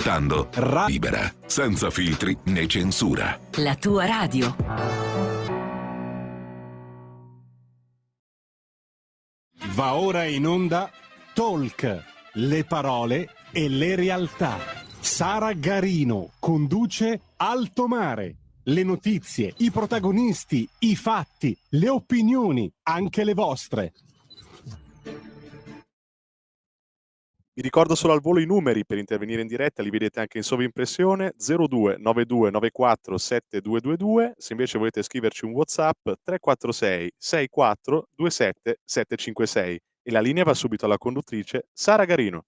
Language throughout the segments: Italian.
ascoltando Libera, senza filtri né censura. La tua radio. Va ora in onda Talk, le parole e le realtà. Sara Garino conduce Alto Mare. Le notizie, i protagonisti, i fatti, le opinioni, anche le vostre. Vi ricordo solo al volo i numeri per intervenire in diretta, li vedete anche in sovrimpressione: 02 92 94 7222. Se invece volete scriverci un WhatsApp, 346 64 27 756. E la linea va subito alla conduttrice Sara Garino.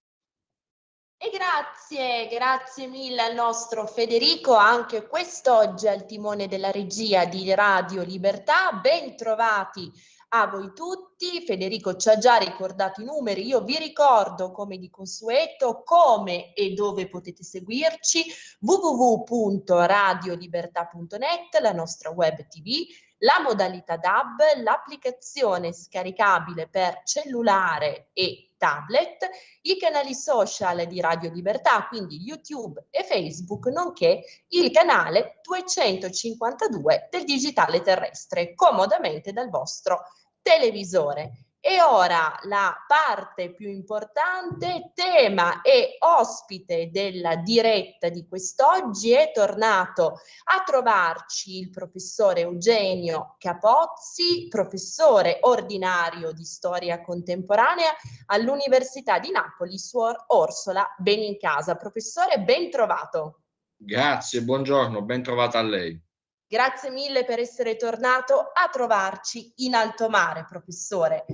E grazie mille al nostro Federico, anche quest'oggi al timone della regia di Radio Libertà. Ben trovati a voi tutti. Federico ci ha già ricordato i numeri, io vi ricordo come di consueto come e dove potete seguirci: www.radiolibertà.net, la nostra web tv, la modalità DAB, l'applicazione scaricabile per cellulare e tablet, i canali social di Radio Libertà, quindi YouTube e Facebook, nonché il canale 252 del digitale terrestre, comodamente dal vostro televisore. E ora la parte più importante, tema e ospite della diretta di quest'oggi. È tornato a trovarci il professore Eugenio Capozzi, professore ordinario di storia contemporanea all'Università di Napoli, Suor Orsola Benincasa. Professore, ben trovato. Grazie, buongiorno, ben trovata a lei. Grazie mille per essere tornato a trovarci in alto mare, professore.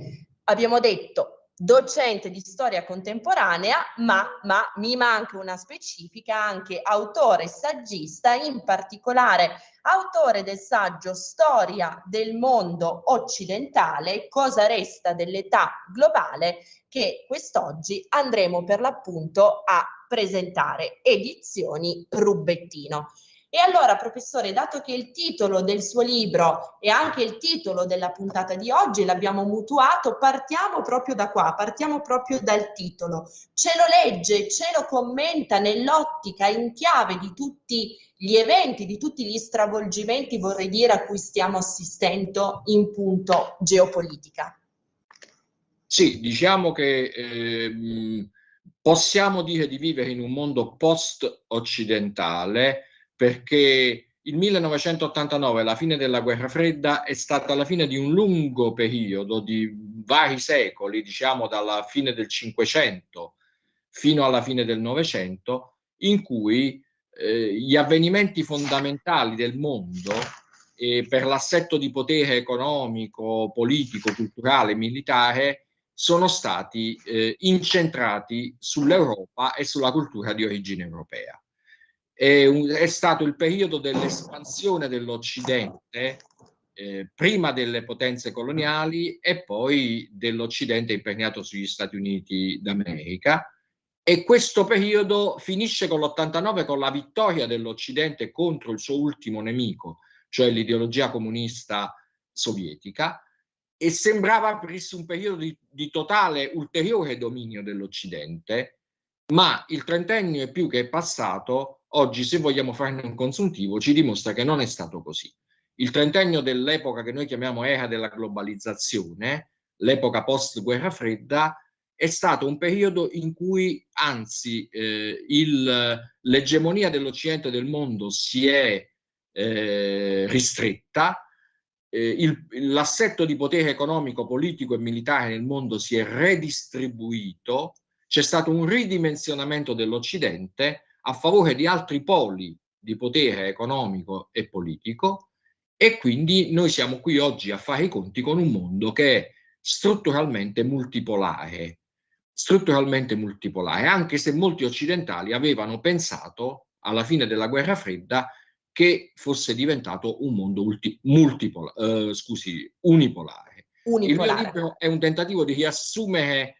Abbiamo detto docente di storia contemporanea, ma mi manca una specifica, anche autore e saggista, in particolare autore del saggio Storia del mondo occidentale, cosa resta dell'età globale, che quest'oggi andremo per l'appunto a presentare, edizioni Rubettino. E allora, professore, dato che il titolo del suo libro e anche il titolo della puntata di oggi l'abbiamo mutuato, partiamo proprio da qua, partiamo proprio dal titolo. Ce lo legge, ce lo commenta nell'ottica, in chiave di tutti gli eventi, di tutti gli stravolgimenti, vorrei dire, a cui stiamo assistendo in punto geopolitica. Sì, diciamo che possiamo dire di vivere in un mondo post-occidentale, perché il 1989, la fine della Guerra Fredda, è stata la fine di un lungo periodo, di vari secoli, diciamo dalla fine del Cinquecento fino alla fine del Novecento, in cui gli avvenimenti fondamentali del mondo per l'assetto di potere economico, politico, culturale, militare sono stati incentrati sull'Europa e sulla cultura di origine europea. È stato il periodo dell'espansione dell'Occidente, prima delle potenze coloniali e poi dell'Occidente impegnato sugli Stati Uniti d'America. E questo periodo finisce con l'89, con la vittoria dell'Occidente contro il suo ultimo nemico, cioè l'ideologia comunista sovietica, e sembrava aprirsi un periodo di totale ulteriore dominio dell'Occidente, ma il trentennio e più che è passato, oggi, se vogliamo farne un consuntivo, ci dimostra che non è stato così. Il trentennio dell'epoca che noi chiamiamo era della globalizzazione, l'epoca post-guerra fredda, è stato un periodo in cui, anzi, l'egemonia dell'Occidente del mondo si è ristretta, l'assetto di potere economico, politico e militare nel mondo si è redistribuito, c'è stato un ridimensionamento dell'Occidente a favore di altri poli di potere economico e politico, e quindi noi siamo qui oggi a fare i conti con un mondo che è strutturalmente multipolare, anche se molti occidentali avevano pensato alla fine della guerra fredda che fosse diventato un mondo unipolare. Il mio libro è un tentativo di riassumere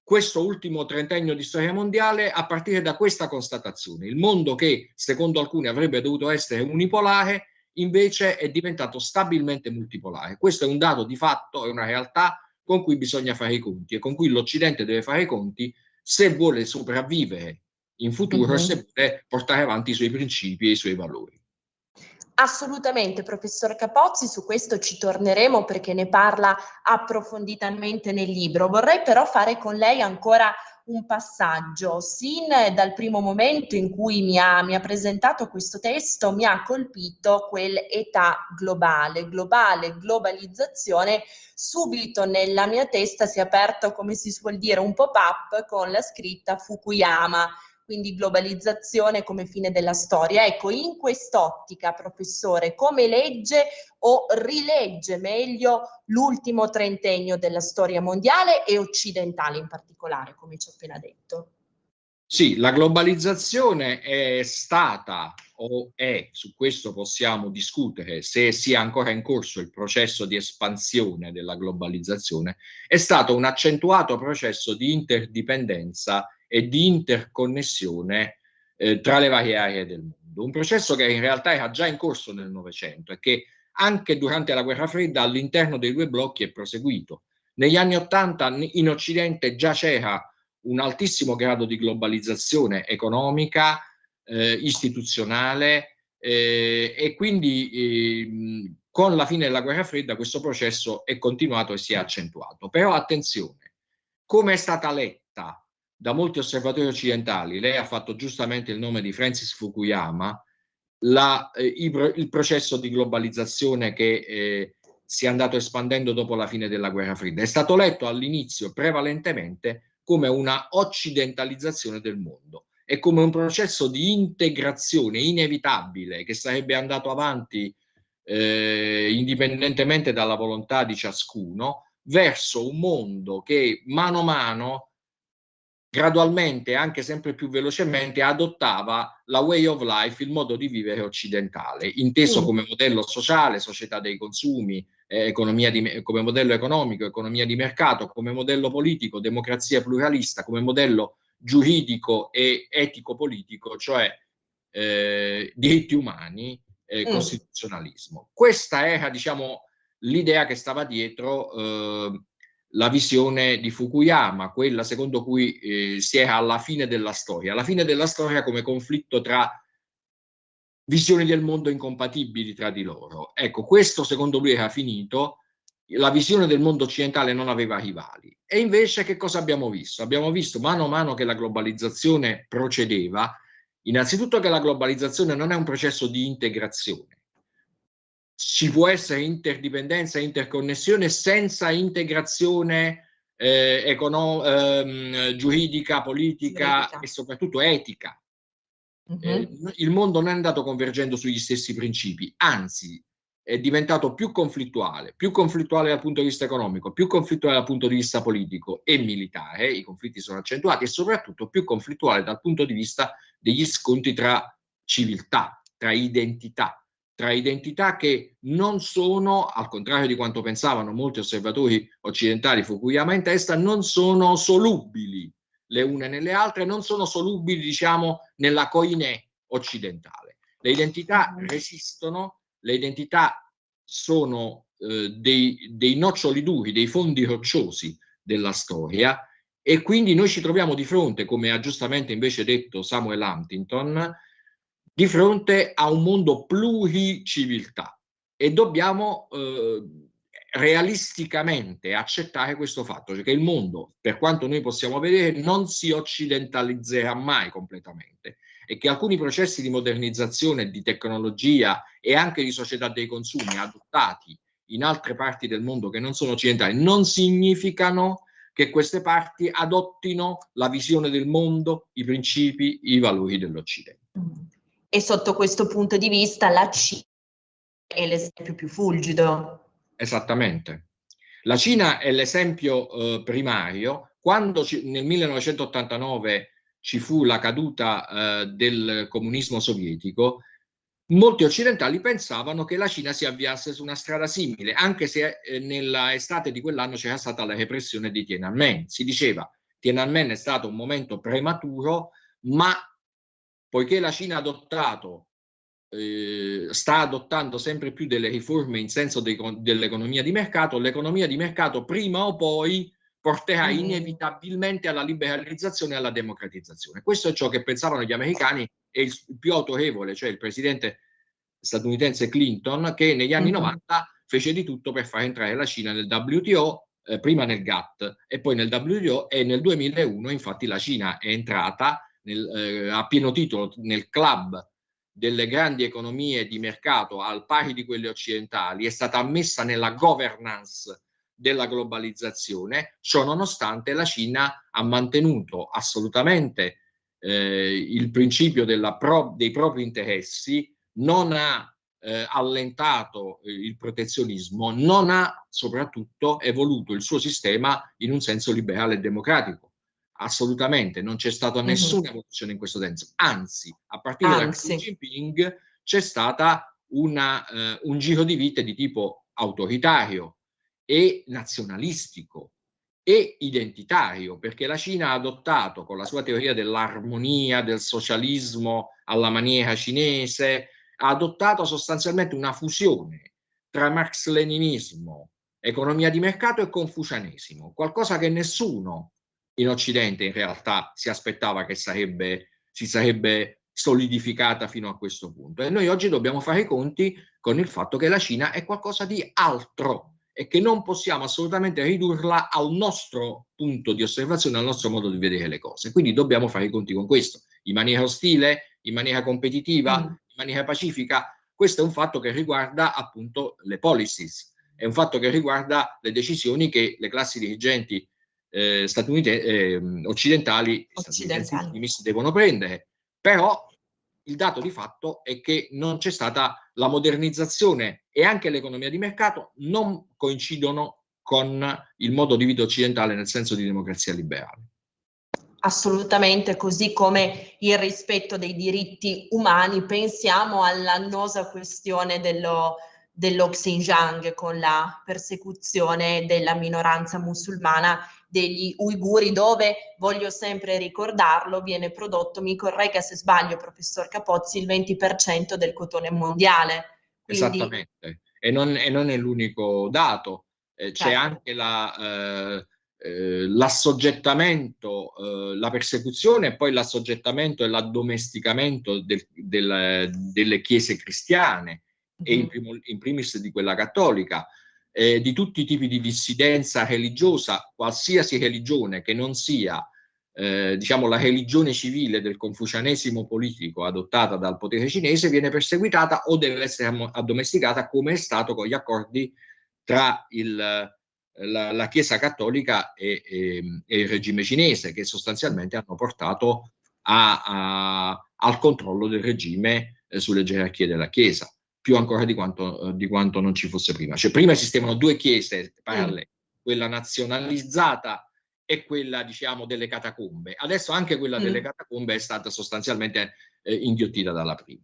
questo ultimo trentennio di storia mondiale a partire da questa constatazione: il mondo che secondo alcuni avrebbe dovuto essere unipolare invece è diventato stabilmente multipolare. Questo è un dato di fatto, è una realtà con cui bisogna fare i conti e con cui l'Occidente deve fare i conti se vuole sopravvivere in futuro se vuole portare avanti i suoi principi e i suoi valori. Assolutamente, professor Capozzi, su questo ci torneremo perché ne parla approfonditamente nel libro. Vorrei però fare con lei ancora un passaggio. Sin dal primo momento in cui mi ha presentato questo testo, mi ha colpito quell'età globale, globalizzazione. Subito nella mia testa si è aperto, come si suol dire, un pop-up con la scritta Fukuyama, quindi globalizzazione come fine della storia. Ecco, in quest'ottica, professore, come legge o rilegge meglio l'ultimo trentennio della storia mondiale e occidentale in particolare, come ci ho appena detto? Sì, la globalizzazione è stata o è, su questo possiamo discutere se sia ancora in corso il processo di espansione della globalizzazione, è stato un accentuato processo di interdipendenza e di interconnessione tra le varie aree del mondo. Un processo che in realtà era già in corso nel Novecento e che anche durante la Guerra Fredda all'interno dei due blocchi è proseguito. Negli anni Ottanta in Occidente già c'era un altissimo grado di globalizzazione economica, istituzionale e quindi con la fine della Guerra Fredda questo processo è continuato e si è accentuato. Però attenzione, come è stata letta da molti osservatori occidentali, lei ha fatto giustamente il nome di Francis Fukuyama, il processo di globalizzazione che si è andato espandendo dopo la fine della Guerra Fredda. È stato letto all'inizio prevalentemente come una occidentalizzazione del mondo e come un processo di integrazione inevitabile che sarebbe andato avanti indipendentemente dalla volontà di ciascuno verso un mondo che mano a mano, gradualmente, anche sempre più velocemente, adottava la way of life, il modo di vivere occidentale, inteso come modello sociale, società dei consumi, come modello economico, economia di mercato, come modello politico, democrazia pluralista, come modello giuridico e etico-politico, cioè diritti umani, costituzionalismo. Questa era, diciamo, l'idea che stava dietro la visione di Fukuyama, quella secondo cui si era alla fine della storia come conflitto tra visioni del mondo incompatibili tra di loro. Ecco, questo secondo lui era finito, la visione del mondo occidentale non aveva rivali. E invece che cosa abbiamo visto? Abbiamo visto mano a mano che la globalizzazione procedeva, innanzitutto che la globalizzazione non è un processo di integrazione. Ci può essere interdipendenza e interconnessione senza integrazione giuridica, politica e soprattutto etica. Il mondo non è andato convergendo sugli stessi principi, anzi è diventato più conflittuale dal punto di vista economico, più conflittuale dal punto di vista politico e militare, i conflitti sono accentuati, e soprattutto più conflittuale dal punto di vista degli scontri tra civiltà, tra identità che non sono, al contrario di quanto pensavano molti osservatori occidentali, Fukuyama in testa, non sono solubili le une nelle altre, non sono solubili, diciamo, nella koiné occidentale. Le identità resistono, le identità sono dei noccioli duri, dei fondi rocciosi della storia, e quindi noi ci troviamo di fronte, come ha giustamente invece detto Samuel Huntington, di fronte a un mondo pluriciviltà e dobbiamo realisticamente accettare questo fatto, cioè che il mondo, per quanto noi possiamo vedere, non si occidentalizzerà mai completamente e che alcuni processi di modernizzazione, di tecnologia e anche di società dei consumi adottati in altre parti del mondo che non sono occidentali non significano che queste parti adottino la visione del mondo, i principi, i valori dell'Occidente. E sotto questo punto di vista la Cina è l'esempio più fulgido. Esattamente. La Cina è l'esempio primario. Quando nel 1989 ci fu la caduta del comunismo sovietico, molti occidentali pensavano che la Cina si avviasse su una strada simile, anche se nella estate di quell'anno c'era stata la repressione di Tiananmen. Si diceva Tiananmen è stato un momento prematuro, ma poiché la Cina sta adottando sempre più delle riforme in senso dell'economia di mercato, l'economia di mercato prima o poi porterà inevitabilmente alla liberalizzazione e alla democratizzazione. Questo è ciò che pensavano gli americani e il più autorevole, cioè il presidente statunitense Clinton, che negli anni 90 fece di tutto per far entrare la Cina nel WTO, prima nel GATT e poi nel WTO, e nel 2001 infatti la Cina è entrata a pieno titolo nel club delle grandi economie di mercato al pari di quelle occidentali, è stata ammessa nella governance della globalizzazione. Ciò nonostante la Cina ha mantenuto assolutamente il principio dei propri interessi, non ha allentato il protezionismo, non ha soprattutto evoluto il suo sistema in un senso liberale e democratico. Assolutamente, non c'è stata nessuna evoluzione in questo senso, anzi, a partire da Xi Jinping c'è stata un giro di vite di tipo autoritario e nazionalistico e identitario, perché la Cina ha adottato, con la sua teoria dell'armonia, del socialismo alla maniera cinese, ha adottato sostanzialmente una fusione tra marx-leninismo, economia di mercato e confucianesimo, qualcosa che nessuno in Occidente in realtà si aspettava che si sarebbe solidificata fino a questo punto. E noi oggi dobbiamo fare i conti con il fatto che la Cina è qualcosa di altro e che non possiamo assolutamente ridurla al nostro punto di osservazione, al nostro modo di vedere le cose. Quindi dobbiamo fare i conti con questo, in maniera ostile, in maniera competitiva, in maniera pacifica. Questo è un fatto che riguarda appunto le policies, è un fatto che riguarda le decisioni che le classi dirigenti occidentali devono prendere. Però il dato di fatto è che non c'è stata la modernizzazione e anche l'economia di mercato non coincidono con il modo di vita occidentale nel senso di democrazia liberale. Assolutamente, così come il rispetto dei diritti umani. Pensiamo all'annosa questione dello Xinjiang, con la persecuzione della minoranza musulmana degli uiguri, dove, voglio sempre ricordarlo, viene prodotto, mi corregga se sbaglio professor Capozzi, il 20% del cotone mondiale. Quindi... Esattamente, e non è l'unico dato, c'è anche l'assoggettamento, la persecuzione e poi l'assoggettamento e l'addomesticamento delle chiese cristiane e in primis di quella cattolica, di tutti i tipi di dissidenza religiosa, qualsiasi religione che non sia diciamo la religione civile del confucianesimo politico adottata dal potere cinese viene perseguitata o deve essere addomesticata, come è stato con gli accordi tra la Chiesa cattolica e il regime cinese, che sostanzialmente hanno portato al controllo del regime sulle gerarchie della Chiesa, più ancora di quanto non ci fosse prima. Cioè, prima esistevano due chiese parallele, quella nazionalizzata e quella, diciamo, delle catacombe. Adesso anche quella delle catacombe è stata sostanzialmente inghiottita dalla prima.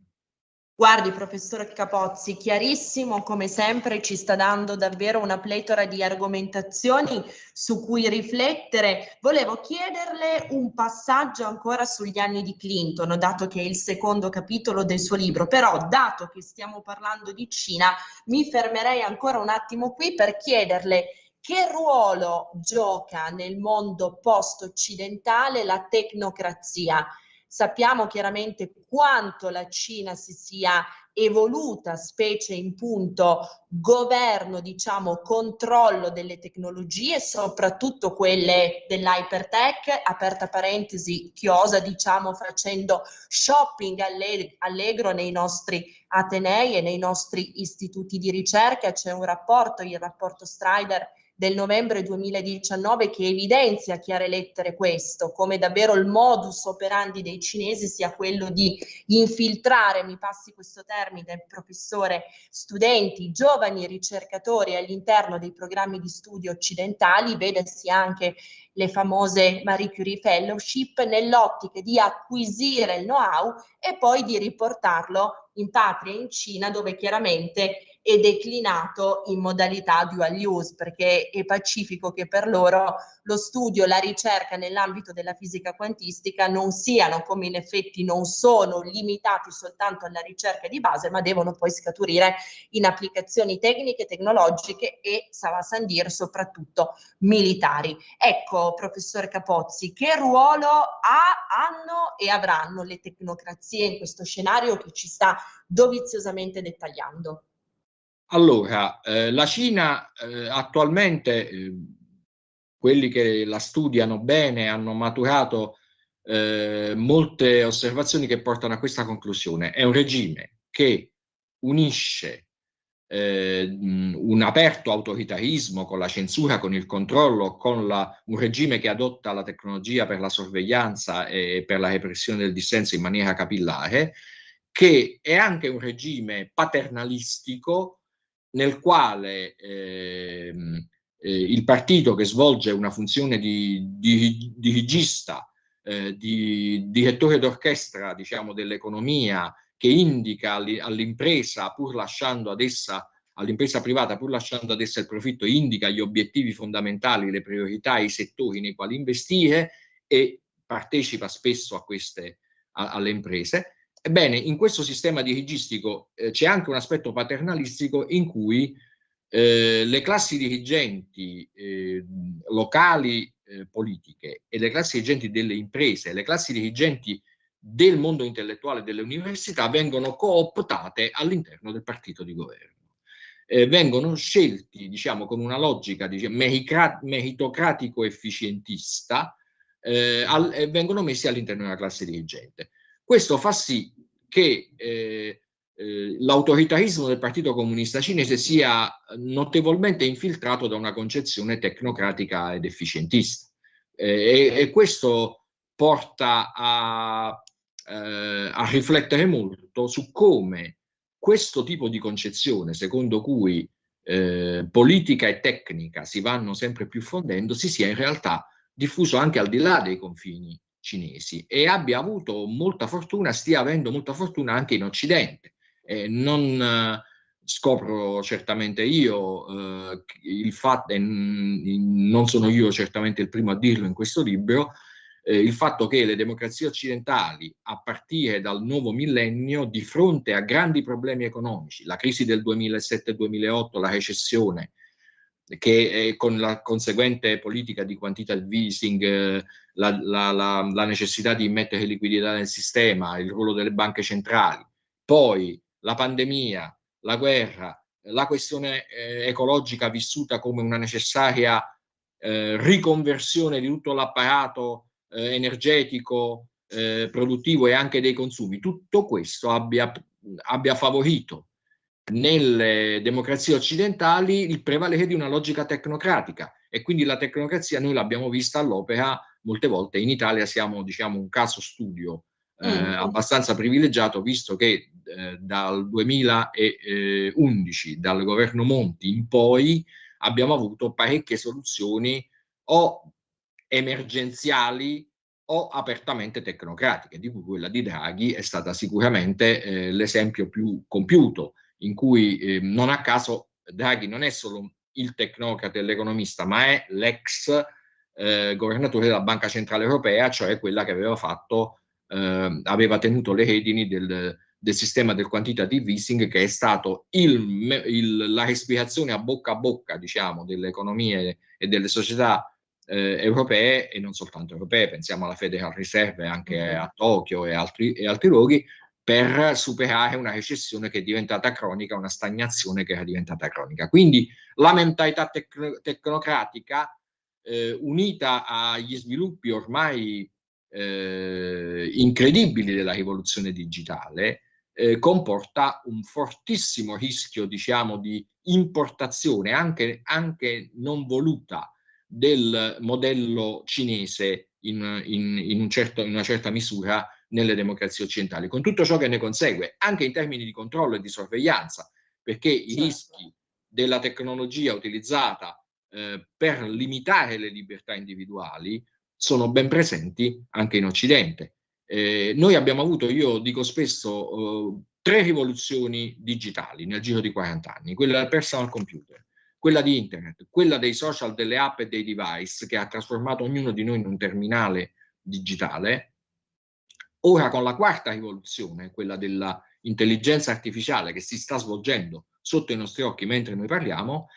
Guardi, professor Capozzi, chiarissimo, come sempre ci sta dando davvero una pletora di argomentazioni su cui riflettere. Volevo chiederle un passaggio ancora sugli anni di Clinton, dato che è il secondo capitolo del suo libro, però dato che stiamo parlando di Cina, mi fermerei ancora un attimo qui per chiederle che ruolo gioca nel mondo post-occidentale la tecnocrazia. Sappiamo chiaramente quanto la Cina si sia evoluta, specie in punto governo, diciamo, controllo delle tecnologie, soprattutto quelle dell'hypertech, aperta parentesi, chiosa, diciamo, facendo shopping allegro nei nostri atenei e nei nostri istituti di ricerca. C'è un rapporto, il rapporto Strider del novembre 2019, che evidenzia a chiare lettere questo, come davvero il modus operandi dei cinesi sia quello di infiltrare, mi passi questo termine, professore, studenti, giovani ricercatori all'interno dei programmi di studio occidentali, vedasi anche le famose Marie Curie Fellowship, nell'ottica di acquisire il know-how e poi di riportarlo in patria, in Cina, dove chiaramente e declinato in modalità dual use, perché è pacifico che per loro lo studio e la ricerca nell'ambito della fisica quantistica non siano, come in effetti non sono, limitati soltanto alla ricerca di base, ma devono poi scaturire in applicazioni tecniche, tecnologiche e, sa Sandir, soprattutto militari. Ecco, professor Capozzi, che ruolo hanno e avranno le tecnocrazie in questo scenario che ci sta doviziosamente dettagliando? Allora, la Cina attualmente, quelli che la studiano bene hanno maturato molte osservazioni che portano a questa conclusione. È un regime che unisce un aperto autoritarismo con la censura, con il controllo, con un regime che adotta la tecnologia per la sorveglianza e per la repressione del dissenso in maniera capillare, che è anche un regime paternalistico nel quale il partito che svolge una funzione di dirigista, di direttore d'orchestra, diciamo, dell'economia, che indica all'impresa, pur lasciando ad essa, all'impresa privata, pur lasciando ad essa il profitto, indica gli obiettivi fondamentali, le priorità, i settori nei quali investire e partecipa spesso a alle imprese. Ebbene, in questo sistema dirigistico c'è anche un aspetto paternalistico in cui le classi dirigenti locali politiche e le classi dirigenti delle imprese, le classi dirigenti del mondo intellettuale delle università vengono cooptate all'interno del partito di governo. Vengono scelti, diciamo, con una logica meritocratico-efficientista e vengono messi all'interno della classe dirigente. Questo fa sì che l'autoritarismo del Partito Comunista Cinese sia notevolmente infiltrato da una concezione tecnocratica ed efficientista. E questo porta a riflettere molto su come questo tipo di concezione, secondo cui politica e tecnica si vanno sempre più fondendo, si sia in realtà diffuso anche al di là dei confini cinesi e abbia avuto molta fortuna, stia avendo molta fortuna anche in Occidente. Non scopro certamente io il fatto, e non sono io certamente il primo a dirlo in questo libro, il fatto che le democrazie occidentali, a partire dal nuovo millennio, di fronte a grandi problemi economici, la crisi del 2007-2008, la recessione, che con la conseguente politica di quantitative easing, la necessità di immettere liquidità nel sistema, il ruolo delle banche centrali, poi la pandemia, la guerra, la questione ecologica vissuta come una necessaria riconversione di tutto l'apparato energetico, produttivo e anche dei consumi, tutto questo abbia favorito nelle democrazie occidentali il prevalere di una logica tecnocratica e quindi la tecnocrazia noi l'abbiamo vista all'opera molte volte. In Italia siamo, diciamo, un caso studio abbastanza privilegiato, visto che dal 2011, dal governo Monti in poi, abbiamo avuto parecchie soluzioni o emergenziali o apertamente tecnocratiche, di cui quella di Draghi è stata sicuramente l'esempio più compiuto, in cui non a caso Draghi non è solo il tecnocrate e l'economista, ma è l'ex governatore della Banca Centrale Europea, cioè quella che aveva tenuto le redini del sistema del quantitative easing, che è stato la respirazione a bocca, diciamo, delle economie e delle società europee, e non soltanto europee, pensiamo alla Federal Reserve anche a Tokyo e altri luoghi, per superare una recessione che è diventata cronica, una stagnazione che era diventata cronica. Quindi la mentalità tecnocratica unita agli sviluppi ormai incredibili della rivoluzione digitale comporta un fortissimo rischio, diciamo, di importazione anche non voluta del modello cinese in una certa misura nelle democrazie occidentali, con tutto ciò che ne consegue, anche in termini di controllo e di sorveglianza, perché i rischi della tecnologia utilizzata per limitare le libertà individuali sono ben presenti anche in Occidente. Noi abbiamo avuto, io dico spesso, 3 rivoluzioni digitali nel giro di 40 anni, quella del personal computer, quella di internet, quella dei social, delle app e dei device, che ha trasformato ognuno di noi in un terminale digitale. Ora, con la 4ª rivoluzione, quella della intelligenza artificiale, che si sta svolgendo sotto i nostri occhi mentre noi parliamo,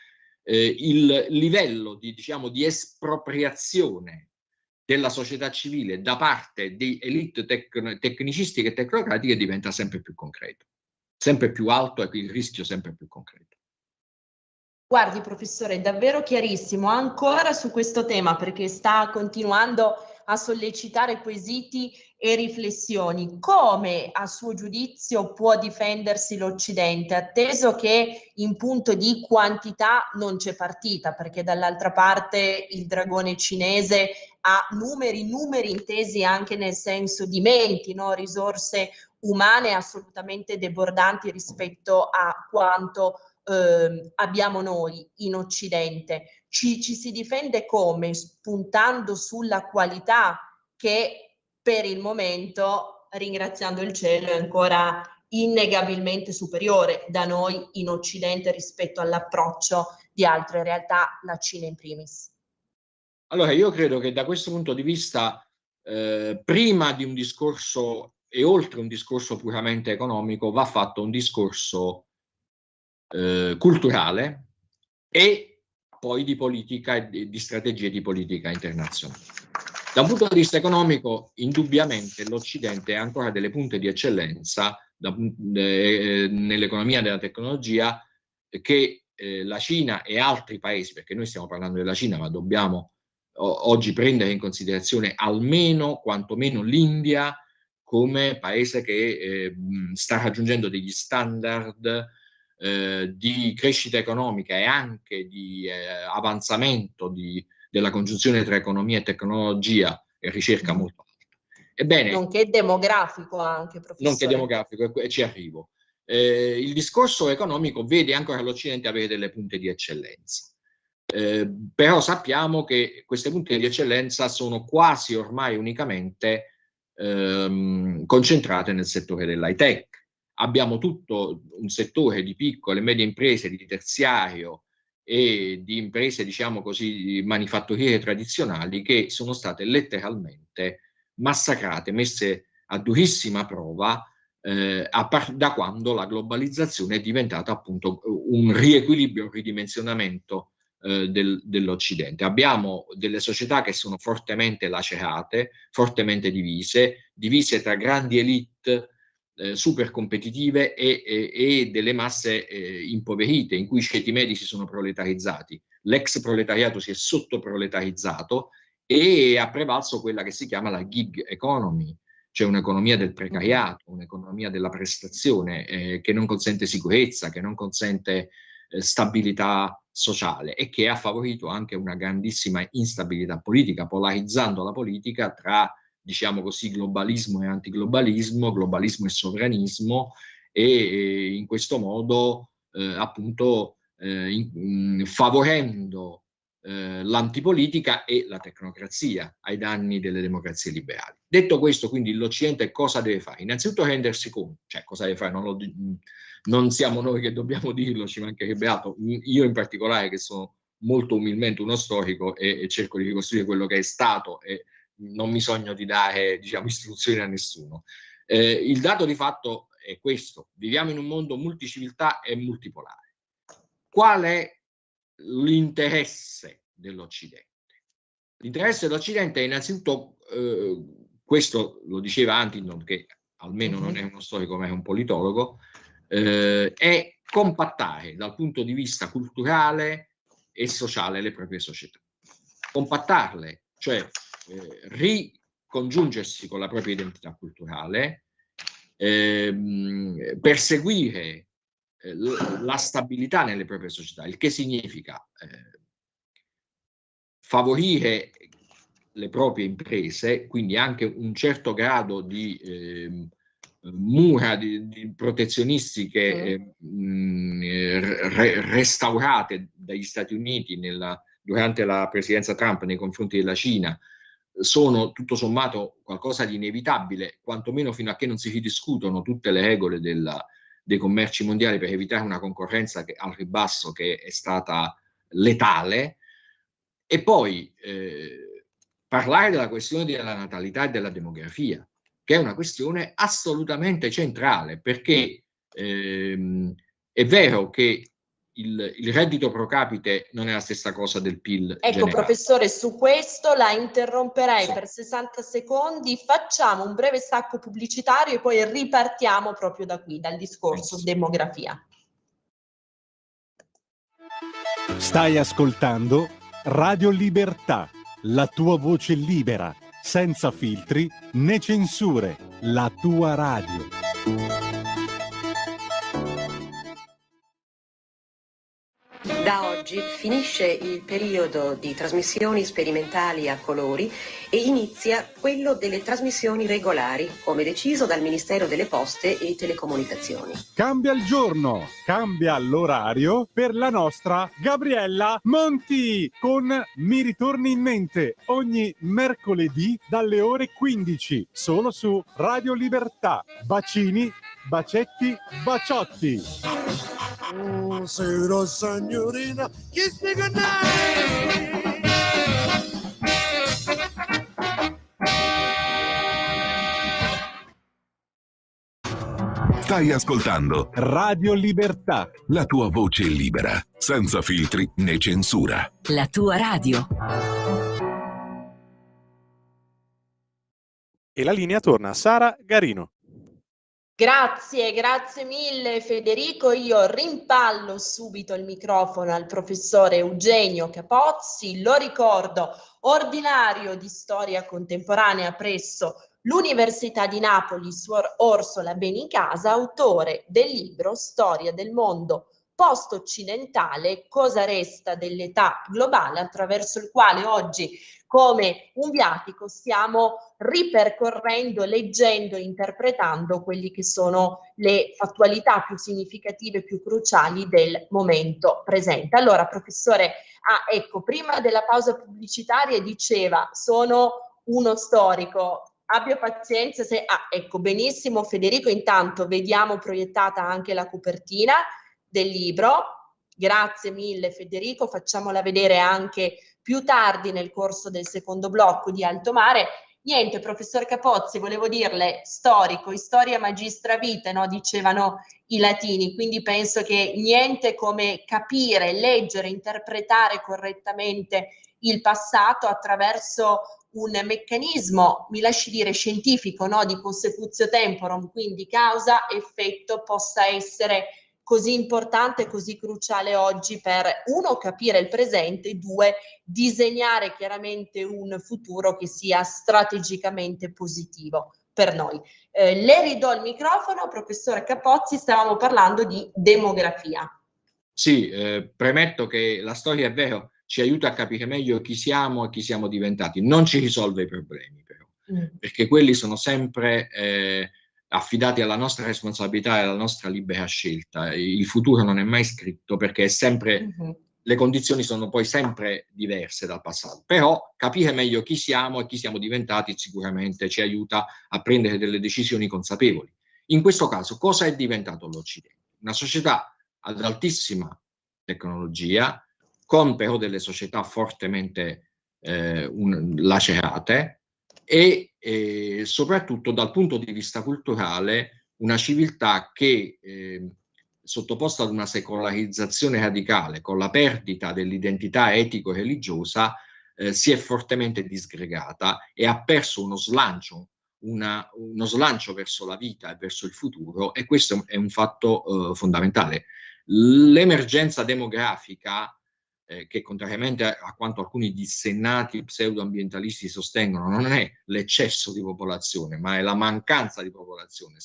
il livello di, diciamo, di espropriazione della società civile da parte di elite tecnicistiche e tecnocratiche diventa sempre più concreto, sempre più alto, e il rischio sempre più concreto. Guardi, professore, è davvero chiarissimo ancora su questo tema, perché sta continuando a sollecitare quesiti e riflessioni. Come, a suo giudizio, può difendersi l'Occidente, atteso che in punto di quantità non c'è partita, perché dall'altra parte il dragone cinese ha numeri intesi anche nel senso di menti, no? Risorse umane assolutamente debordanti rispetto a quanto abbiamo noi in Occidente. Ci si difende come? Puntando sulla qualità, che per il momento, ringraziando il cielo, è ancora innegabilmente superiore da noi in Occidente rispetto all'approccio di altre realtà, la Cina in primis. Allora, io credo che da questo punto di vista, prima di un discorso e oltre un discorso puramente economico, va fatto un discorso culturale e poi di politica e di strategie di politica internazionale. Da un punto di vista economico, indubbiamente l'Occidente ha ancora delle punte di eccellenza nell'economia della tecnologia che la Cina e altri paesi, perché noi stiamo parlando della Cina, ma dobbiamo oggi prendere in considerazione almeno, quantomeno l'India come paese che sta raggiungendo degli standard di crescita economica e anche di avanzamento della congiunzione tra economia e tecnologia e ricerca molto alta. Ebbene, nonché demografico anche, professore. Nonché demografico, e ci arrivo. Il discorso economico vede ancora l'Occidente avere delle punte di eccellenza. Però sappiamo che queste punte di eccellenza sono quasi ormai unicamente concentrate nel settore dell'high tech. Abbiamo tutto un settore di piccole e medie imprese, di terziario e di imprese, diciamo così, manifatturiere tradizionali, che sono state letteralmente massacrate, messe a durissima prova da quando la globalizzazione è diventata appunto un riequilibrio, un ridimensionamento dell'Occidente. Abbiamo delle società che sono fortemente lacerate, fortemente divise tra grandi elite super competitive e delle masse impoverite, in cui i ceti medi si sono proletarizzati. L'ex proletariato si è sottoproletarizzato e ha prevalso quella che si chiama la gig economy, cioè un'economia del precariato, un'economia della prestazione che non consente sicurezza, che non consente stabilità sociale e che ha favorito anche una grandissima instabilità politica, polarizzando la politica tra, diciamo così, globalismo e antiglobalismo, globalismo e sovranismo, e in questo modo appunto favorendo l'antipolitica e la tecnocrazia ai danni delle democrazie liberali. Detto questo, quindi, l'Occidente cosa deve fare? Innanzitutto rendersi conto, cioè cosa deve fare? Non siamo noi che dobbiamo dirlo, ci mancherebbe altro. Io in particolare, che sono molto umilmente uno storico e cerco di ricostruire quello che è stato e non mi sogno di dare, diciamo, istruzioni a nessuno. Il dato di fatto è questo: viviamo in un mondo multiciviltà e multipolare. Qual è l'interesse dell'Occidente? L'interesse dell'Occidente è innanzitutto, questo lo diceva Huntington, che almeno non è uno storico ma è un politologo, è compattare dal punto di vista culturale e sociale le proprie società. Compattarle, cioè ricongiungersi con la propria identità culturale, perseguire la stabilità nelle proprie società, il che significa favorire le proprie imprese, quindi anche un certo grado di mura di protezionistiche restaurate dagli Stati Uniti durante la presidenza Trump nei confronti della Cina, sono tutto sommato qualcosa di inevitabile, quantomeno fino a che non si ridiscutono tutte le regole dei commerci mondiali per evitare una concorrenza al ribasso che è stata letale. E poi parlare della questione della natalità e della demografia, che è una questione assolutamente centrale, perché è vero che il reddito pro capite non è la stessa cosa del PIL Ecco, generale. professore, su questo la interromperei Sì. per 60 secondi, facciamo un breve stacco pubblicitario e poi ripartiamo proprio da qui, dal discorso Benissimo. demografia. Stai ascoltando Radio Libertà, la tua voce libera, senza filtri né censure, la tua radio. Da oggi finisce il periodo di trasmissioni sperimentali a colori e inizia quello delle trasmissioni regolari, come deciso dal Ministero delle Poste e Telecomunicazioni. Cambia il giorno, cambia l'orario per la nostra Gabriella Monti con Mi ritorni in mente ogni mercoledì dalle ore 15, solo su Radio Libertà. Bacini, bacetti, baciotti. Oh, sera signorina, kiss me goodnight. Stai ascoltando Radio Libertà. la tua voce libera, senza filtri né censura. La tua radio. E la linea torna a Sara Garino. Grazie mille Federico. Io rimpallo subito il microfono al professore Eugenio Capozzi, lo ricordo, ordinario di storia contemporanea presso l'Università di Napoli, Suor Orsola Benincasa, autore del libro Storia del mondo post-occidentale, cosa resta dell'età globale, attraverso il quale oggi, come un viatico, stiamo ripercorrendo, leggendo e interpretando quelli che sono le fattualità più significative, più cruciali del momento presente. Allora, professore, ecco, prima della pausa pubblicitaria diceva, sono uno storico, abbia pazienza se... ecco, benissimo Federico, intanto vediamo proiettata anche la copertina del libro. Grazie mille Federico, facciamola vedere anche più tardi nel corso del secondo blocco di Alto Mare. Niente, professor Capozzi, volevo dirle, storico, historia magistra vitae, no? Dicevano i latini, quindi penso che niente come capire, leggere, interpretare correttamente il passato attraverso un meccanismo, mi lasci dire, scientifico, no? Di consecutio temporum, quindi causa-effetto, possa essere così importante e così cruciale oggi per, uno, capire il presente, due, disegnare chiaramente un futuro che sia strategicamente positivo per noi. Le ridò il microfono, professore Capozzi, stavamo parlando di demografia. Sì, premetto che la storia, è vero, ci aiuta a capire meglio chi siamo e chi siamo diventati, non ci risolve i problemi però, perché quelli sono sempre affidati alla nostra responsabilità e alla nostra libera scelta. Il futuro non è mai scritto perché è sempre, le condizioni sono poi sempre diverse dal passato, però capire meglio chi siamo e chi siamo diventati sicuramente ci aiuta a prendere delle decisioni consapevoli. In questo caso, cosa è diventato l'Occidente? Una società ad altissima tecnologia, con però delle società fortemente lacerate e soprattutto dal punto di vista culturale una civiltà che sottoposta ad una secolarizzazione radicale con la perdita dell'identità etico-religiosa si è fortemente disgregata e ha perso uno slancio verso la vita e verso il futuro, e questo è un fatto fondamentale. L'emergenza demografica, che contrariamente a quanto alcuni dissennati pseudoambientalisti sostengono, non è l'eccesso di popolazione, ma è la mancanza di popolazione,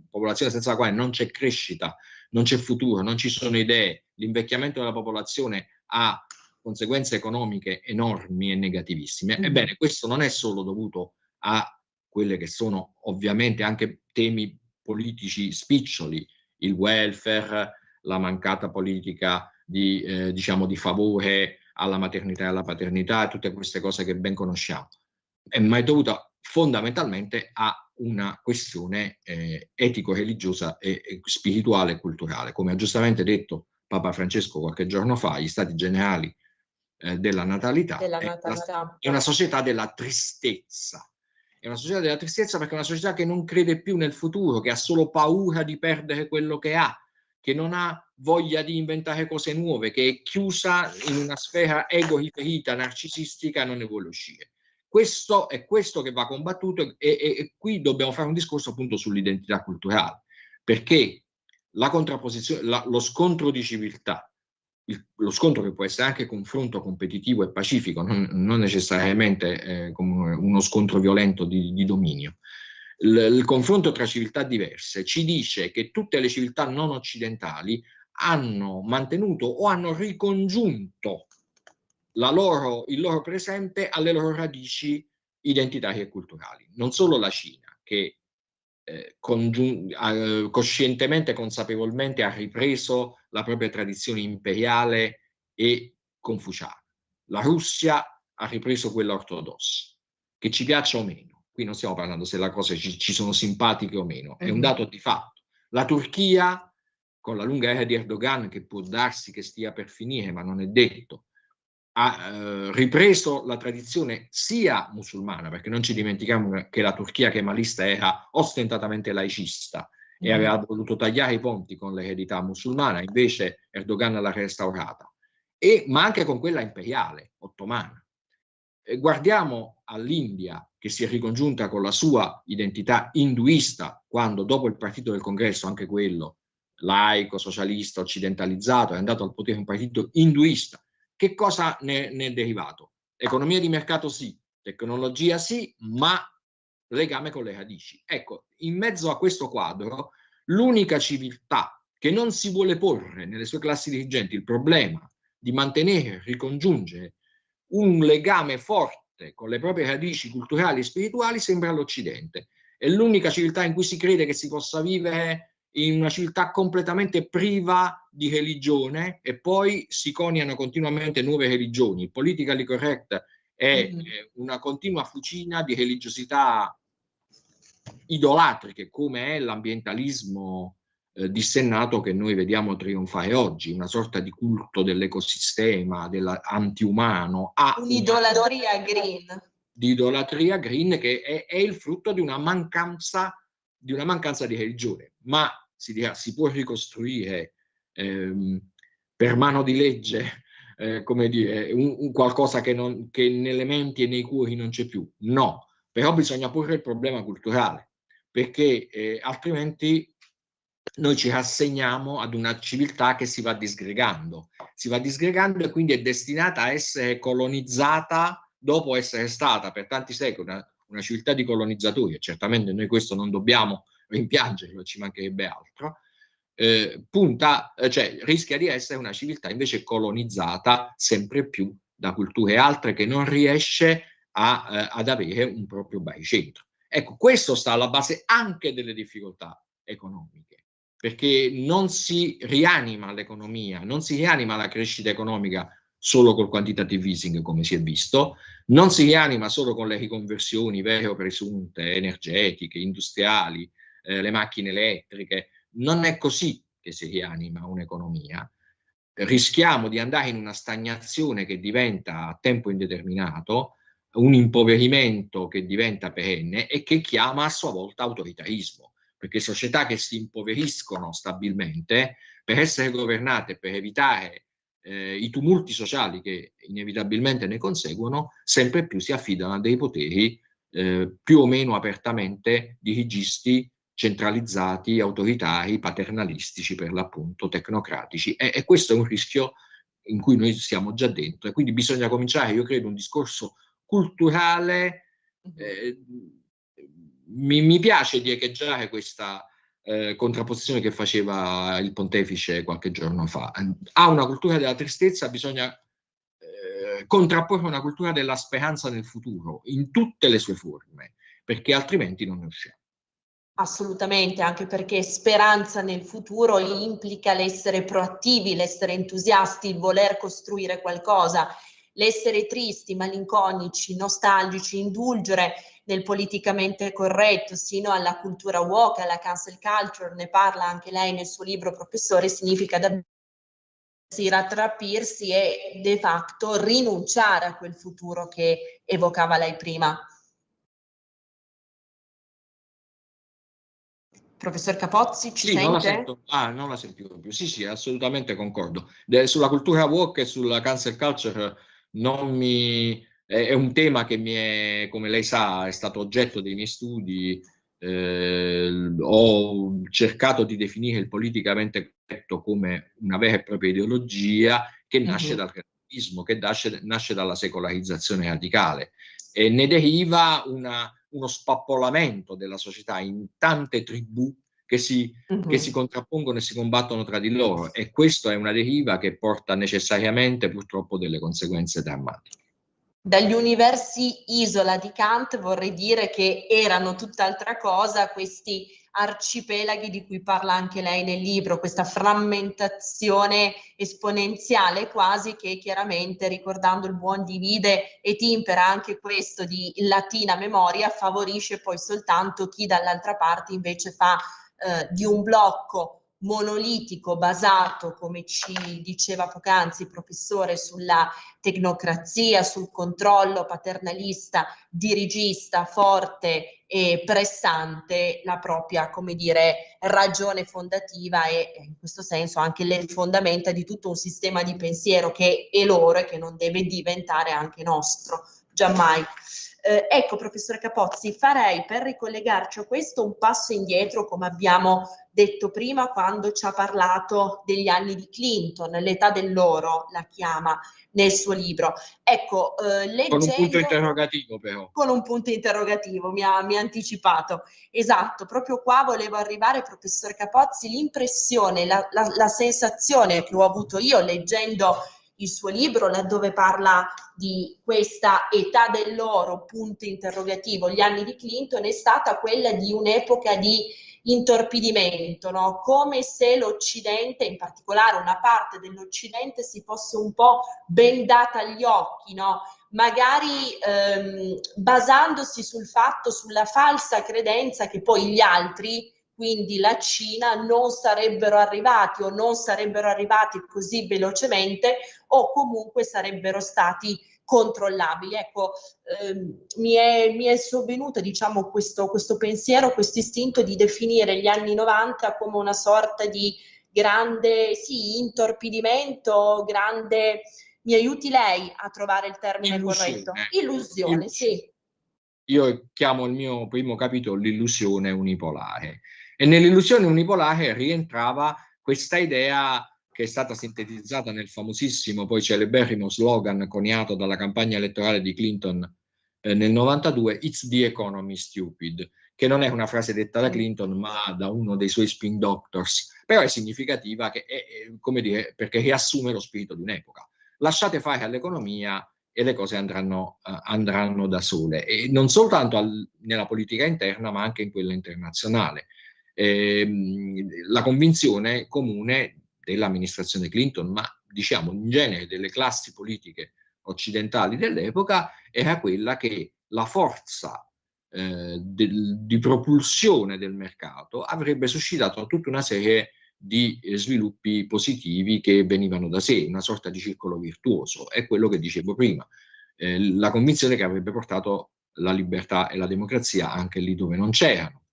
popolazione senza la quale non c'è crescita, non c'è futuro, non ci sono idee. L'invecchiamento della popolazione ha conseguenze economiche enormi e negativissime. Ebbene, questo non è solo dovuto a quelle che sono ovviamente anche temi politici spiccioli, il welfare, la mancata politica di favore alla maternità e alla paternità, tutte queste cose che ben conosciamo, ma è dovuta fondamentalmente a una questione etico-religiosa e spirituale e culturale. Come ha giustamente detto Papa Francesco qualche giorno fa, gli stati generali della natalità è una società della tristezza. È una società della tristezza perché è una società che non crede più nel futuro, che ha solo paura di perdere quello che ha, che non ha voglia di inventare cose nuove, che è chiusa in una sfera ego-riferita, narcisistica e non ne vuole uscire. Questo è questo che va combattuto e qui dobbiamo fare un discorso appunto sull'identità culturale, perché la contrapposizione, lo scontro di civiltà, lo scontro che può essere anche confronto competitivo e pacifico, non necessariamente come uno scontro violento di dominio. Il confronto tra civiltà diverse ci dice che tutte le civiltà non occidentali hanno mantenuto o hanno ricongiunto il loro presente alle loro radici identitarie e culturali. Non solo la Cina, che coscientemente, consapevolmente ha ripreso la propria tradizione imperiale e confuciana. La Russia ha ripreso quella ortodossa, che ci piaccia o meno. Qui non stiamo parlando se le cose ci sono simpatiche o meno, è un dato di fatto. La Turchia, con la lunga era di Erdogan, che può darsi che stia per finire, ma non è detto, ha ripreso la tradizione sia musulmana, perché non ci dimentichiamo che la Turchia kemalista era ostentatamente laicista e aveva voluto tagliare i ponti con l'eredità musulmana, invece Erdogan l'ha restaurata, ma anche con quella imperiale, ottomana. Guardiamo all'India, che si è ricongiunta con la sua identità induista, quando dopo il partito del congresso, anche quello laico, socialista, occidentalizzato, è andato al potere un partito induista. Che cosa ne è derivato? Economia di mercato sì, tecnologia sì, ma legame con le radici. Ecco, in mezzo a questo quadro, l'unica civiltà che non si vuole porre nelle sue classi dirigenti il problema di mantenere, ricongiungere un legame forte con le proprie radici culturali e spirituali sembra l'Occidente. È l'unica civiltà in cui si crede che si possa vivere in una civiltà completamente priva di religione e poi si coniano continuamente nuove religioni. Il politically correct è una continua fucina di religiosità idolatriche, come è l'ambientalismo dissennato che noi vediamo trionfare oggi, una sorta di culto dell'ecosistema, dell'antiumano, un'idolatria green. Di idolatria green che è il frutto di una mancanza di religione, ma si può ricostruire per mano di legge come dire, un qualcosa che nelle menti e nei cuori non c'è più. No, però bisogna porre il problema culturale, perché altrimenti noi ci rassegniamo ad una civiltà che si va disgregando e quindi è destinata a essere colonizzata dopo essere stata per tanti secoli una civiltà di colonizzatori, e certamente noi questo non dobbiamo rimpiangerlo, ci mancherebbe altro, rischia di essere una civiltà invece colonizzata sempre più da culture altre che non riesce ad avere un proprio baricentro. Ecco, questo sta alla base anche delle difficoltà economiche, perché non si rianima l'economia, non si rianima la crescita economica solo col quantitative easing, come si è visto, non si rianima solo con le riconversioni vere o presunte, energetiche, industriali, le macchine elettriche. Non è così che si rianima un'economia. Rischiamo di andare in una stagnazione che diventa a tempo indeterminato, un impoverimento che diventa perenne e che chiama a sua volta autoritarismo, perché società che si impoveriscono stabilmente, per essere governate, per evitare i tumulti sociali che inevitabilmente ne conseguono, sempre più si affidano a dei poteri più o meno apertamente dirigisti, centralizzati, autoritari, paternalistici per l'appunto, tecnocratici, e questo è un rischio in cui noi siamo già dentro, e quindi bisogna cominciare, io credo, un discorso culturale. Mi piace di echeggiare questa contrapposizione che faceva il pontefice qualche giorno fa. A una cultura della tristezza bisogna contrapporre una cultura della speranza nel futuro, in tutte le sue forme, perché altrimenti non ne usciamo. Assolutamente, anche perché speranza nel futuro implica l'essere proattivi, l'essere entusiasti, il voler costruire qualcosa, l'essere tristi, malinconici, nostalgici, indulgere nel politicamente corretto, sino alla cultura woke, alla cancel culture, ne parla anche lei nel suo libro, professore, significa davvero rattrappirsi e de facto rinunciare a quel futuro che evocava lei prima. Professor Capozzi, ci Sì, non la sente? sento. Ah, non la sentivo più. Sì, sì, assolutamente concordo. Sulla cultura woke e sulla cancel culture non mi... è un tema che mi è, come lei sa, è stato oggetto dei miei studi. Ho cercato di definire il politicamente corretto come una vera e propria ideologia che nasce dal relativismo, che nasce dalla secolarizzazione radicale. E ne deriva uno spappolamento della società in tante tribù che si contrappongono e si combattono tra di loro, e questa è una deriva che porta necessariamente purtroppo delle conseguenze drammatiche. Dagli universi isola di Kant vorrei dire che erano tutt'altra cosa questi arcipelaghi di cui parla anche lei nel libro, questa frammentazione esponenziale quasi, che chiaramente, ricordando il buon divide et impera, anche questo di latina memoria, favorisce poi soltanto chi dall'altra parte invece fa di un blocco monolitico basato, come ci diceva poc'anzi il professore, sulla tecnocrazia, sul controllo paternalista, dirigista, forte e pressante, la propria, come dire, ragione fondativa e in questo senso anche le fondamenta di tutto un sistema di pensiero che è loro e che non deve diventare anche nostro, giammai. Ecco, professore Capozzi, farei, per ricollegarci a questo, un passo indietro, come abbiamo detto prima, quando ci ha parlato degli anni di Clinton, l'età dell'oro la chiama nel suo libro. Ecco, leggendo... Con un punto interrogativo però. Con un punto interrogativo, mi ha anticipato. Esatto, proprio qua volevo arrivare, professor Capozzi, l'impressione, la sensazione che ho avuto io leggendo il suo libro, laddove parla di questa età dell'oro, punto interrogativo, gli anni di Clinton, è stata quella di un'epoca di intorpidimento, no? Come se l'Occidente, in particolare una parte dell'Occidente, si fosse un po' bendata agli occhi, no? Magari basandosi sul fatto, sulla falsa credenza che poi gli altri, quindi la Cina, non sarebbero arrivati o non sarebbero arrivati così velocemente o comunque sarebbero stati controllabili. Ecco, mi è sovvenuto, diciamo, questo pensiero, questo istinto di definire gli anni 90 come una sorta di grande, sì, intorpidimento, grande... Mi aiuti lei a trovare il termine corretto? Illusione, sì. Io chiamo il mio primo capitolo l'illusione unipolare, e nell'illusione unipolare rientrava questa idea che è stata sintetizzata nel famosissimo, poi celeberrimo slogan coniato dalla campagna elettorale di Clinton nel 92, "It's the economy stupid", che non è una frase detta da Clinton ma da uno dei suoi spin doctors, però è significativa, che è, come dire, perché riassume lo spirito di un'epoca. Lasciate fare all'economia e le cose andranno da sole, e non soltanto nella politica interna ma anche in quella internazionale. La convinzione comune dell'amministrazione Clinton, ma diciamo in genere delle classi politiche occidentali dell'epoca, era quella che la forza di propulsione del mercato avrebbe suscitato tutta una serie di sviluppi positivi che venivano da sé, una sorta di circolo virtuoso. È quello che dicevo prima, la convinzione che avrebbe portato la libertà e la democrazia anche lì dove non c'erano.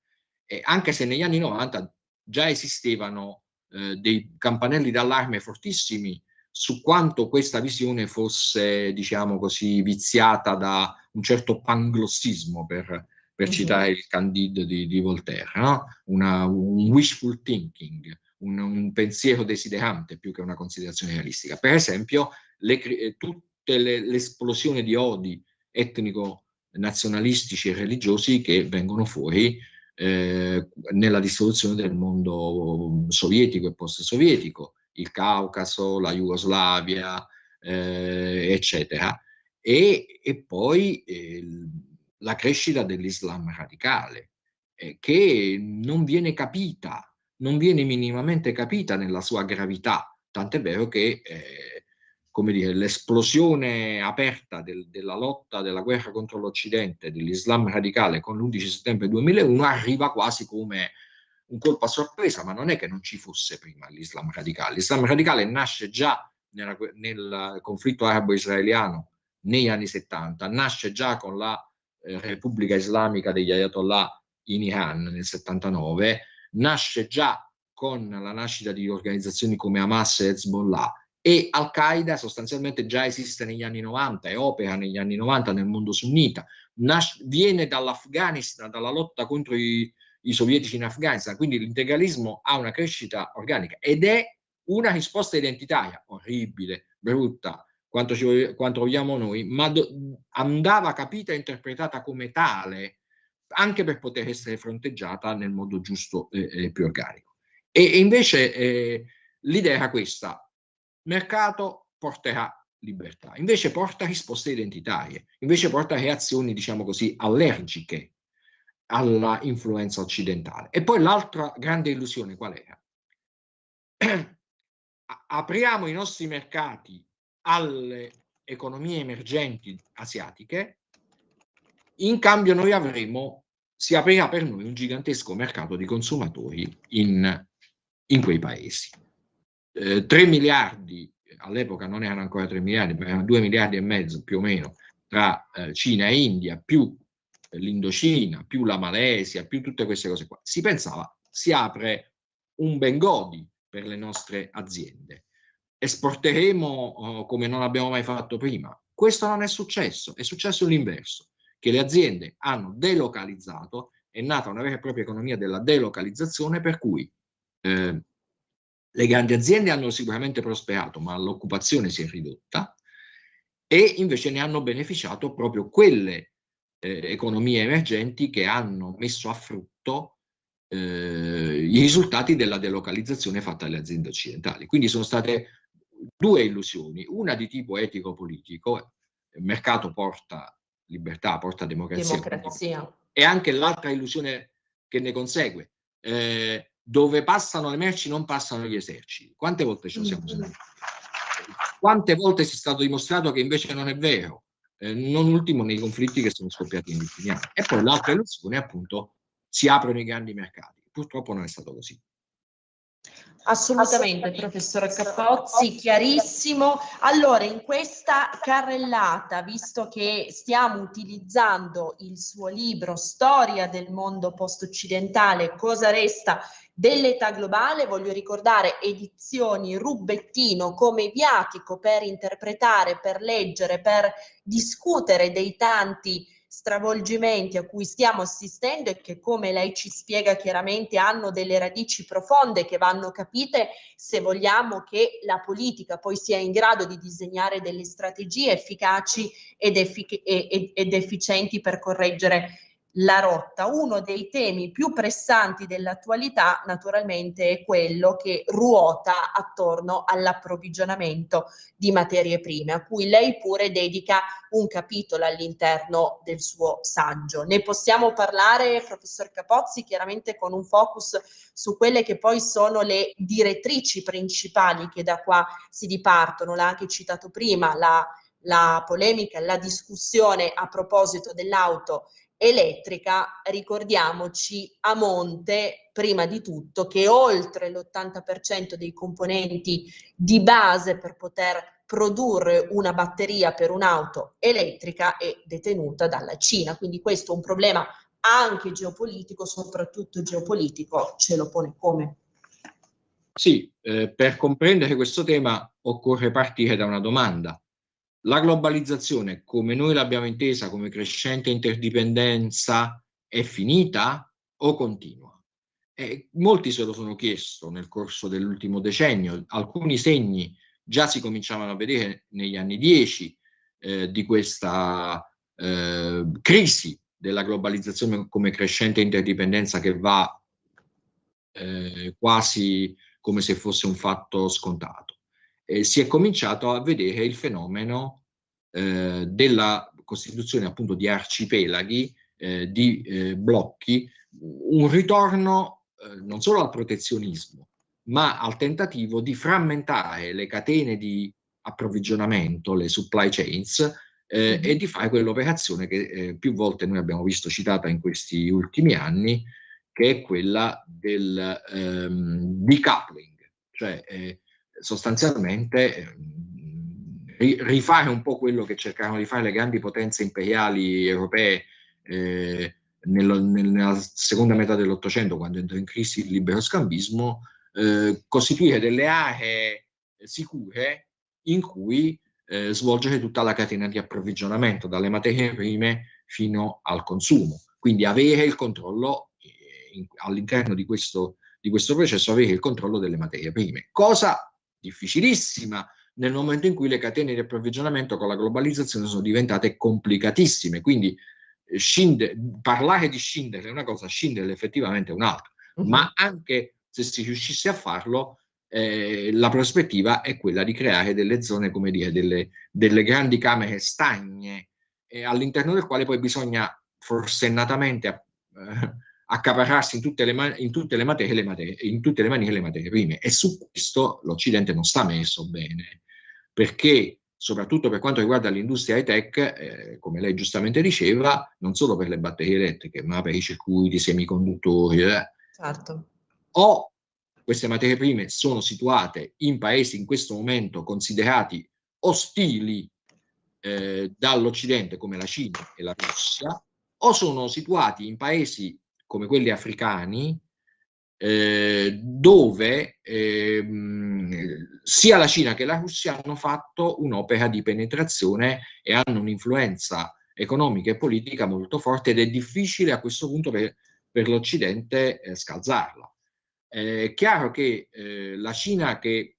E anche se negli anni 90 già esistevano dei campanelli d'allarme fortissimi su quanto questa visione fosse, diciamo così, viziata da un certo panglossismo, per citare il Candide di Voltaire, no? Un wishful thinking, un pensiero desiderante più che una considerazione realistica. Per esempio, tutte l'esplosione di odi etnico-nazionalistici e religiosi che vengono fuori nella dissoluzione del mondo sovietico e post-sovietico, il Caucaso, la Jugoslavia, eccetera, e poi la crescita dell'Islam radicale, che non viene capita, non viene minimamente capita nella sua gravità, tant'è vero che come dire, l'esplosione aperta della lotta, della guerra contro l'Occidente, dell'Islam radicale con l'11 settembre 2001 arriva quasi come un colpo a sorpresa, ma non è che non ci fosse prima l'Islam radicale. L'Islam radicale nasce già nel conflitto arabo-israeliano negli anni 70, nasce già con la Repubblica Islamica degli Ayatollah in Iran nel 79, nasce già con la nascita di organizzazioni come Hamas e Hezbollah, e Al-Qaeda sostanzialmente già esiste negli anni 90 e opera negli anni 90 nel mondo sunnita, viene dall'Afghanistan, dalla lotta contro i sovietici in Afghanistan, quindi l'integralismo ha una crescita organica ed è una risposta identitaria, orribile, brutta, quanto vogliamo noi, ma andava capita e interpretata come tale, anche per poter essere fronteggiata nel modo giusto e più organico. E invece l'idea era questa: mercato porterà libertà, invece porta risposte identitarie, invece porta reazioni, diciamo così, allergiche alla influenza occidentale. E poi l'altra grande illusione qual era? Apriamo i nostri mercati alle economie emergenti asiatiche, in cambio noi si aprirà per noi un gigantesco mercato di consumatori in quei paesi. 3 miliardi, all'epoca non erano ancora 3 miliardi, ma erano 2 miliardi e mezzo più o meno tra Cina e India, più l'Indocina, più la Malesia, più tutte queste cose qua. Si pensava, si apre un Bengodi per le nostre aziende, esporteremo come non abbiamo mai fatto prima. Questo non è successo, è successo l'inverso, che le aziende hanno delocalizzato, è nata una vera e propria economia della delocalizzazione, per cui le grandi aziende hanno sicuramente prosperato, ma l'occupazione si è ridotta, e invece ne hanno beneficiato proprio quelle economie emergenti che hanno messo a frutto i risultati della delocalizzazione fatta alle aziende occidentali. Quindi sono state due illusioni, una di tipo etico-politico, il mercato porta libertà, porta democrazia. E anche l'altra illusione che ne consegue, dove passano le merci non passano gli eserciti. Quante volte ce lo siamo sentiti? Quante volte si è stato dimostrato che invece non è vero, non ultimo nei conflitti che sono scoppiati in ultimi anni. E poi l'altra illusione, appunto, si aprono i grandi mercati. Purtroppo non è stato così. Assolutamente, professor Capozzi, chiarissimo. Allora, in questa carrellata, visto che stiamo utilizzando il suo libro Storia del mondo post-occidentale, cosa resta dell'età globale, voglio ricordare edizioni Rubettino come viatico per interpretare, per leggere, per discutere dei tanti stravolgimenti a cui stiamo assistendo e che, come lei ci spiega chiaramente, hanno delle radici profonde che vanno capite se vogliamo che la politica poi sia in grado di disegnare delle strategie efficaci ed efficienti per correggere la rotta. Uno dei temi più pressanti dell'attualità naturalmente è quello che ruota attorno all'approvvigionamento di materie prime, a cui lei pure dedica un capitolo all'interno del suo saggio. Ne possiamo parlare, professor Capozzi, chiaramente con un focus su quelle che poi sono le direttrici principali che da qua si dipartono. L'ha anche citato prima, la polemica, la discussione a proposito dell'auto elettrica. Ricordiamoci a monte, prima di tutto, che oltre l'80% dei componenti di base per poter produrre una batteria per un'auto elettrica è detenuta dalla Cina. Quindi questo è un problema anche geopolitico, soprattutto geopolitico, ce lo pone come? Sì, per comprendere questo tema occorre partire da una domanda. La globalizzazione, come noi l'abbiamo intesa come crescente interdipendenza, è finita o continua? Molti se lo sono chiesto nel corso dell'ultimo decennio. Alcuni segni già si cominciavano a vedere negli anni 10 di questa crisi della globalizzazione come crescente interdipendenza che va quasi come se fosse un fatto scontato. Si è cominciato a vedere il fenomeno della costituzione appunto di arcipelaghi, di blocchi un ritorno non solo al protezionismo, ma al tentativo di frammentare le catene di approvvigionamento, le supply chains, e di fare quell'operazione che più volte noi abbiamo visto citata in questi ultimi anni, che è quella del decoupling, cioè sostanzialmente rifare un po' quello che cercarono di fare le grandi potenze imperiali europee nella seconda metà dell'Ottocento, quando entrò in crisi il libero scambismo, costituire delle aree sicure in cui svolgere tutta la catena di approvvigionamento, dalle materie prime fino al consumo. Quindi avere il controllo all'interno di questo processo, avere il controllo delle materie prime, cosa difficilissima nel momento in cui le catene di approvvigionamento con la globalizzazione sono diventate complicatissime. Quindi parlare di scinderle è una cosa, scinderle effettivamente è un'altra. Ma anche se si riuscisse a farlo, la prospettiva è quella di creare delle zone, come dire, delle grandi camere stagne, all'interno del quale poi bisogna forsennatamente accaparrarsi in tutte le maniere le materie prime. E su questo l'Occidente non sta messo bene, perché soprattutto per quanto riguarda l'industria high-tech, come lei giustamente diceva, non solo per le batterie elettriche, ma per i circuiti, i semiconduttori, Certo. o queste materie prime sono situate in paesi in questo momento considerati ostili dall'Occidente, come la Cina e la Russia, o sono situati in paesi come quelli africani, dove sia la Cina che la Russia hanno fatto un'opera di penetrazione e hanno un'influenza economica e politica molto forte, ed è difficile a questo punto per l'Occidente scalzarla. È chiaro che la Cina, che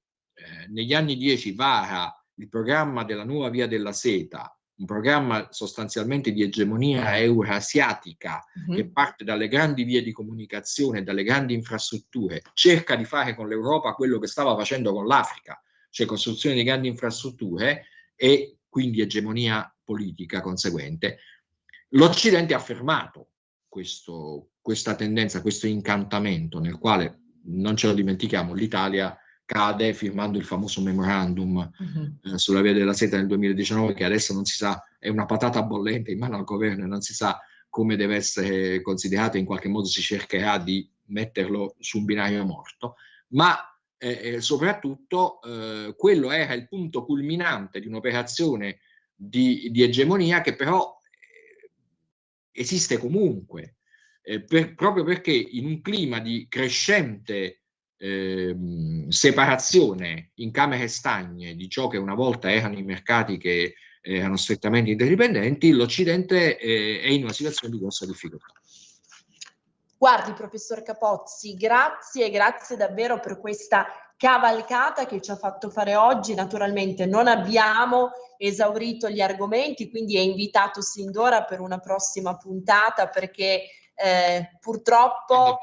negli anni 10 vara il programma della nuova via della seta, un programma sostanzialmente di egemonia eurasiatica, che parte dalle grandi vie di comunicazione, dalle grandi infrastrutture, cerca di fare con l'Europa quello che stava facendo con l'Africa, cioè costruzione di grandi infrastrutture e quindi egemonia politica conseguente. L'Occidente ha fermato questa tendenza, questo incantamento, nel quale, non ce lo dimentichiamo, l'Italia cade firmando il famoso memorandum sulla via della seta nel 2019, che adesso non si sa, è una patata bollente in mano al governo e non si sa come deve essere considerato. In qualche modo si cercherà di metterlo su un binario morto, ma soprattutto quello era il punto culminante di un'operazione di egemonia che però esiste comunque, proprio perché in un clima di crescente separazione in camere stagne di ciò che una volta erano i mercati che erano strettamente interdipendenti, l'Occidente è in una situazione di grossa difficoltà. Guardi, professor Capozzi, grazie davvero per questa cavalcata che ci ha fatto fare oggi. Naturalmente non abbiamo esaurito gli argomenti, quindi è invitato sin d'ora per una prossima puntata, perché purtroppo...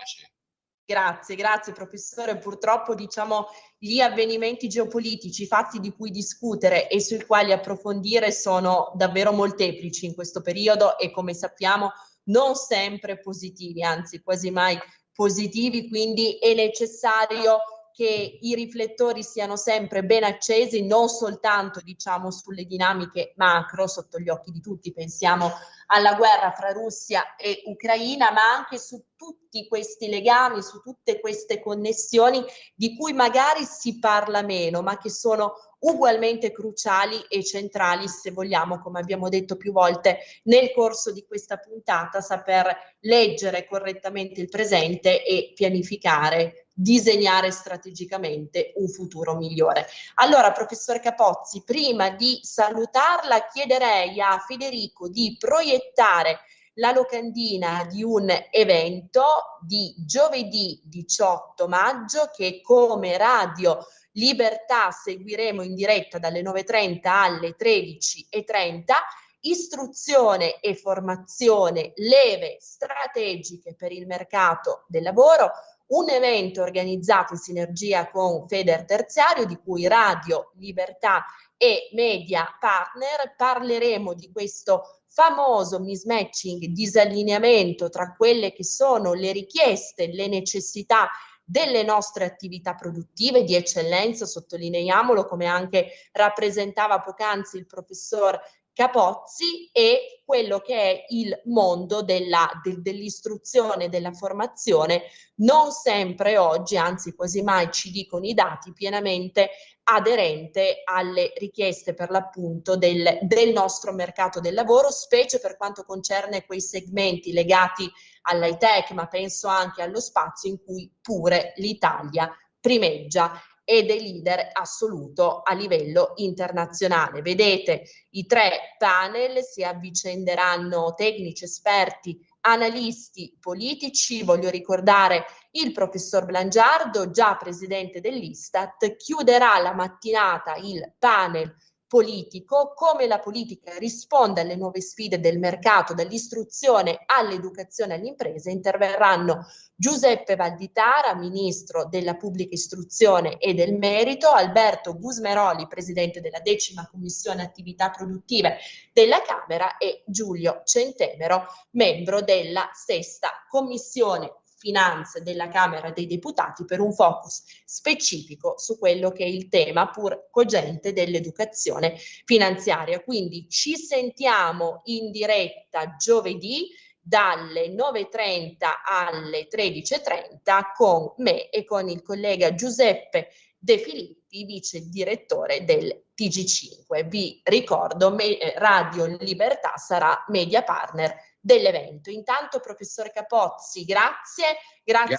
Grazie professore, purtroppo diciamo gli avvenimenti geopolitici, fatti di cui discutere e sui quali approfondire sono davvero molteplici in questo periodo e, come sappiamo, non sempre positivi, anzi quasi mai positivi, quindi è necessario che i riflettori siano sempre ben accesi, non soltanto diciamo sulle dinamiche macro sotto gli occhi di tutti, pensiamo alla guerra fra Russia e Ucraina, ma anche su tutti questi legami, su tutte queste connessioni di cui magari si parla meno, ma che sono ugualmente cruciali e centrali, se vogliamo, come abbiamo detto più volte nel corso di questa puntata, saper leggere correttamente il presente e pianificare, disegnare strategicamente un futuro migliore. Allora, professor Capozzi, prima di salutarla, chiederei a Federico di proiettare la locandina di un evento di giovedì 18 maggio che come Radio Libertà seguiremo in diretta dalle 9:30 alle 13:30, istruzione e formazione, leve strategiche per il mercato del lavoro, un evento organizzato in sinergia con Feder Terziario, di cui Radio Libertà e Media Partner. Parleremo di questo famoso mismatching, disallineamento tra quelle che sono le richieste, le necessità delle nostre attività produttive di eccellenza, sottolineiamolo, come anche rappresentava poc'anzi il professor Capozzi, e quello che è il mondo dell'istruzione, della formazione, non sempre oggi, anzi quasi mai ci dicono i dati, pienamente aderente alle richieste per l'appunto del nostro mercato del lavoro, specie per quanto concerne quei segmenti legati all'high tech, ma penso anche allo spazio, in cui pure l'Italia primeggia ed è leader assoluto a livello internazionale. Vedete, i 3 panel si avvicenderanno tecnici, esperti, analisti politici. Voglio ricordare il professor Blangiardo, già presidente dell'Istat, chiuderà la mattinata il panel politico, come la politica risponde alle nuove sfide del mercato, dall'istruzione all'educazione alle imprese. Interverranno Giuseppe Valditara, ministro della pubblica istruzione e del merito, Alberto Gusmeroli, presidente della 10ª commissione attività produttive della Camera, e Giulio Centemero, membro della 6ª commissione finanze della Camera dei Deputati, per un focus specifico su quello che è il tema pur cogente dell'educazione finanziaria. Quindi ci sentiamo in diretta giovedì dalle 9:30 alle 13:30 con me e con il collega Giuseppe De Filippi, vice direttore del TG5. Vi ricordo, Radio Libertà sarà media partner dell'evento. Intanto, professore Capozzi, grazie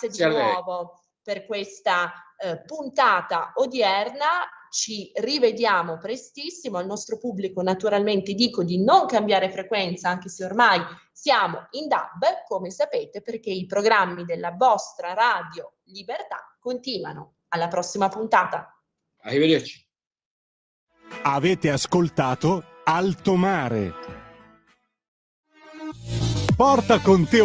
di nuovo per questa puntata odierna. Ci rivediamo prestissimo. Al nostro pubblico naturalmente dico di non cambiare frequenza, anche se ormai siamo in DAB, come sapete, perché i programmi della vostra Radio Libertà continuano. Alla prossima puntata. Arrivederci. Avete ascoltato Alto Mare. Porta con te